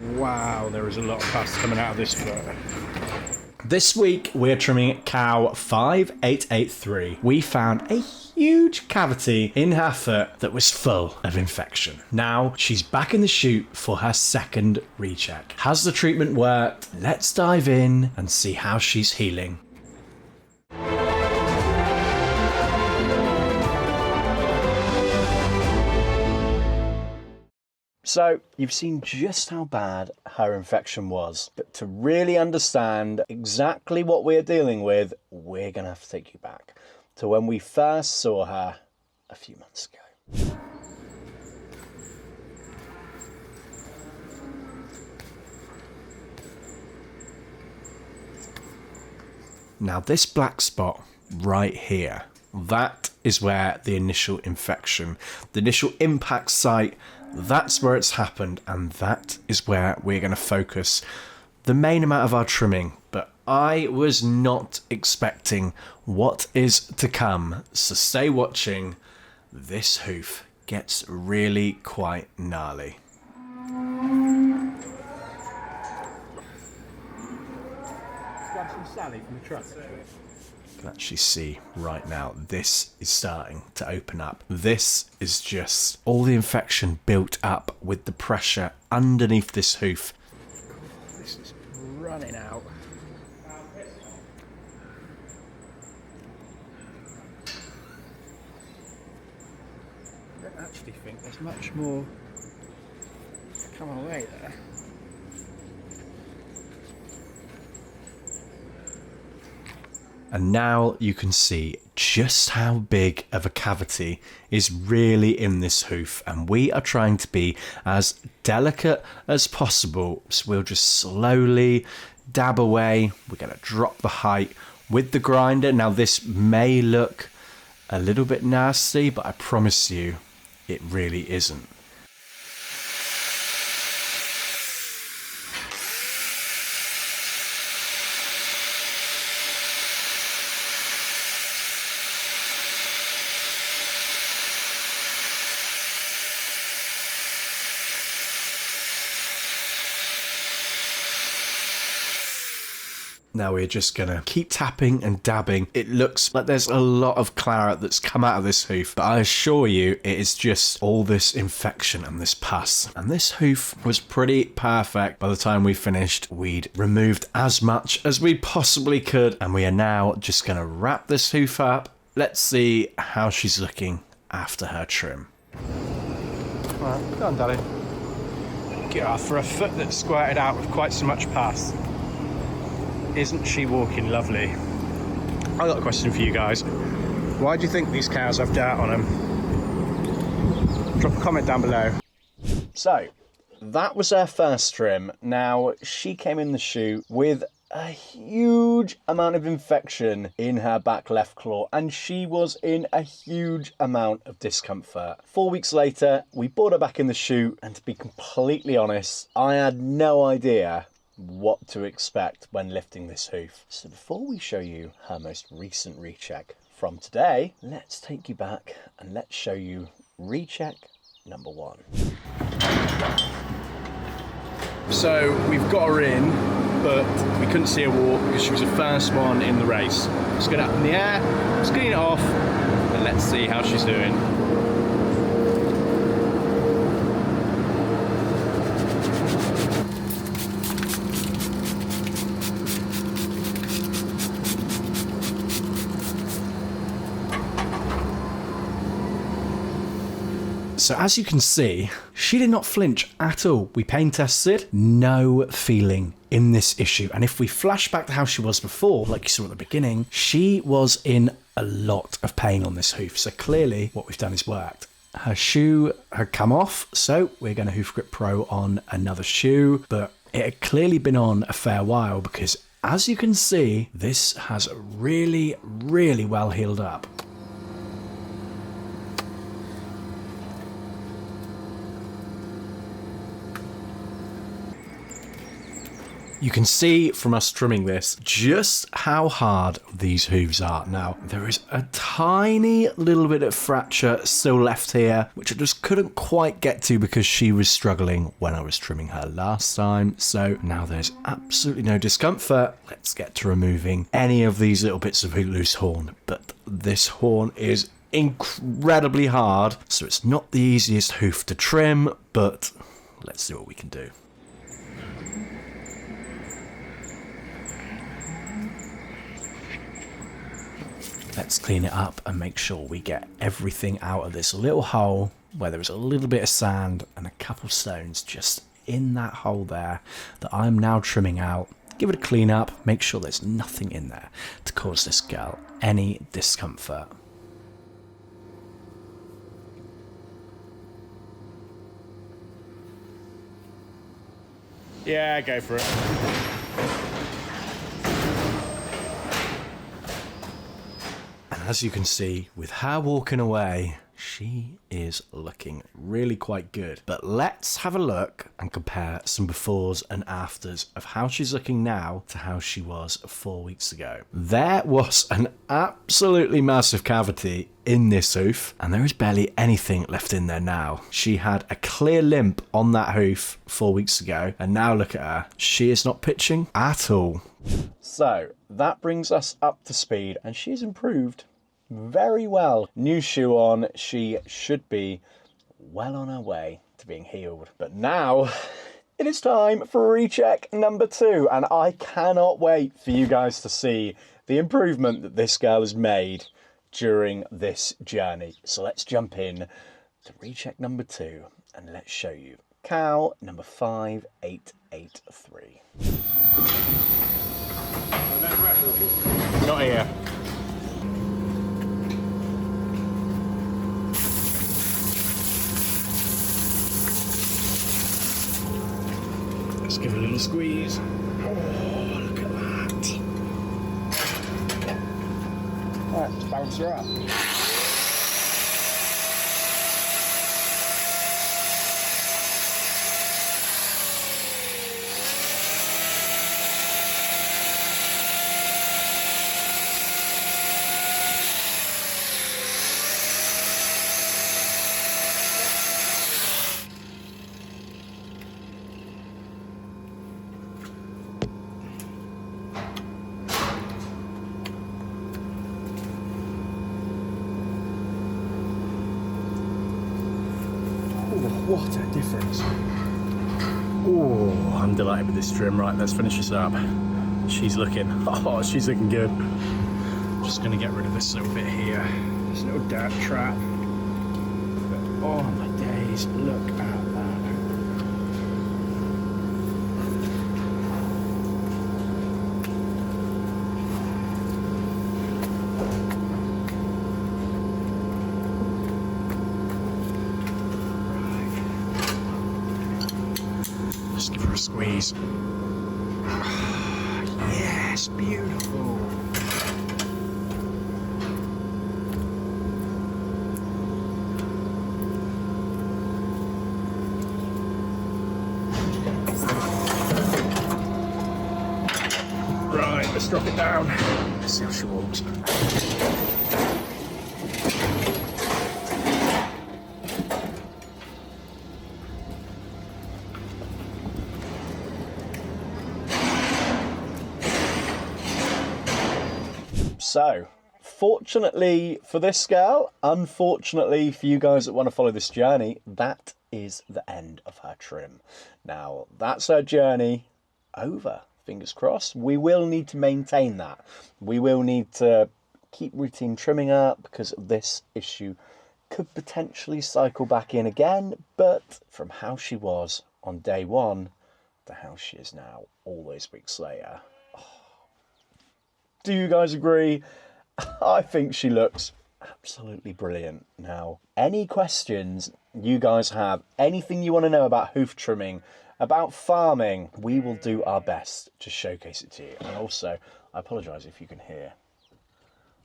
Wow, there is a lot of pus coming out of this foot. This week we're trimming cow 5883. We found a huge cavity in her foot that was full of infection. Now she's back in the chute for her second recheck. Has the treatment worked? Let's dive in and see how she's healing. So, you've seen just how bad her infection was, but to really understand exactly what we're dealing with, we're going to have to take you back to when we first saw her a few months ago. Now, this black spot right here, that is where the initial infection, the initial impact site, that's where it's happened, and that is where we're going to focus the main amount of our trimming. But I was not expecting what is to come, so stay watching. This hoof gets really quite gnarly. Grab some Sally from the truck. Can actually see right now, this is starting to open up. This is just all the infection built up with the pressure underneath this hoof. This is running out. I don't actually think there's much more to come away there. And now you can see just how big of a cavity is really in this hoof, and we are trying to be as delicate as possible. So we'll just slowly dab away. We're going to drop the height with the grinder. Now this may look a little bit nasty, but I promise you it really isn't. Now we're just gonna keep tapping and dabbing. It looks like there's a lot of claret that's come out of this hoof, but I assure you it is just all this infection and this pus. And this hoof was pretty perfect. By the time we finished, we'd removed as much as we possibly could, and we are now just gonna wrap this hoof up. Let's see how she's looking after her trim. Right, go on, darling. Yeah, for a foot that's squirted out with quite so much pus. Isn't she walking lovely? I've got a question for you guys. Why do you think these cows have dirt on them? Drop a comment down below. So, that was her first trim. Now, she came in the chute with a huge amount of infection in her back left claw, and she was in a huge amount of discomfort. 4 weeks later, we brought her back in the chute, and to be completely honest, I had no idea what to expect when lifting this hoof. So before we show you her most recent recheck from today, let's take you back and let's show you recheck number 1. So we've got her in, but we couldn't see her walk because she was the first one in the race. Let's get up in the air, let's clean it off, and let's see how she's doing. So as you can see, she did not flinch at all. We pain tested, no feeling in this issue. And if we flash back to how she was before, like you saw at the beginning, she was in a lot of pain on this hoof. So clearly what we've done is worked. Her shoe had come off, so we're going to Hoof Grip Pro on another shoe, but it had clearly been on a fair while because as you can see, this has really, really well healed up. You can see from us trimming this just how hard these hooves are. Now, there is a tiny little bit of fracture still left here, which I just couldn't quite get to because she was struggling when I was trimming her last time. So now there's absolutely no discomfort. Let's get to removing any of these little bits of loose horn. But this horn is incredibly hard, so it's not the easiest hoof to trim, but let's see what we can do. Let's clean it up and make sure we get everything out of this little hole where there is a little bit of sand and a couple stones just in that hole there that I'm now trimming out. Give it a clean up, make sure there's nothing in there to cause this girl any discomfort. Yeah, go for it. And as you can see, with her walking away, she is looking really quite good. But let's have a look and compare some befores and afters of how she's looking now to how she was 4 weeks ago. There was an absolutely massive cavity in this hoof, and there is barely anything left in there now. She had a clear limp on that hoof 4 weeks ago, and now look at her. She is not pitching at all. So that brings us up to speed, and she's improved very well. New shoe on, she should be well on her way to being healed. But now it is time for recheck number 2, and I cannot wait for you guys to see the improvement that this girl has made during this journey. So let's jump in to recheck number 2 and let's show you cow number 5883. Not here. Let's give it a little squeeze. Oh, look at that. Alright, let's bounce her up. What a difference. Oh, I'm delighted with this trim. Right, let's finish this up. She's looking good. Just gonna get rid of this little bit here. This little dirt trap. But, oh my days, look at that. Just give her a squeeze. Yes, beautiful. Right, let's drop it down. Let's see how she walks. So, fortunately for this girl, unfortunately for you guys that want to follow this journey, that is the end of her trim. Now, that's her journey over. Fingers crossed. We will need to maintain that. We will need to keep routine trimming up because this issue could potentially cycle back in again. But from how she was on day 1 to how she is now all those weeks later. Do you guys agree? I think she looks absolutely brilliant now. Any questions you guys have, anything you want to know about hoof trimming, about farming, we will do our best to showcase it to you. And also, I apologise if you can hear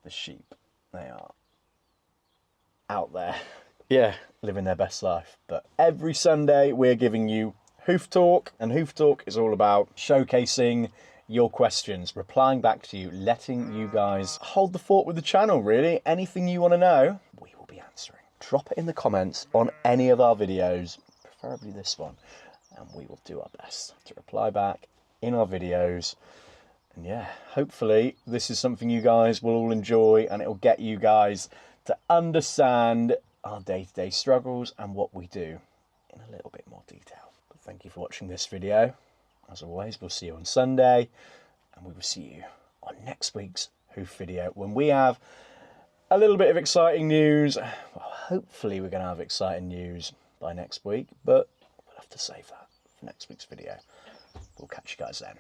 the sheep. They are out there, yeah, living their best life. But every Sunday, we're giving you Hoof Talk, and Hoof Talk is all about showcasing your questions, replying back to you, letting you guys hold the fort with the channel, really. Anything you want to know, we will be answering. Drop it in the comments on any of our videos, preferably this one, and we will do our best to reply back in our videos. And yeah, hopefully this is something you guys will all enjoy, and it'll get you guys to understand our day-to-day struggles and what we do in a little bit more detail. But thank you for watching this video. As always, we'll see you on Sunday, and we will see you on next week's Hoof video when we have a little bit of exciting news. Well, hopefully we're going to have exciting news by next week, but we'll have to save that for next week's video. We'll catch you guys then.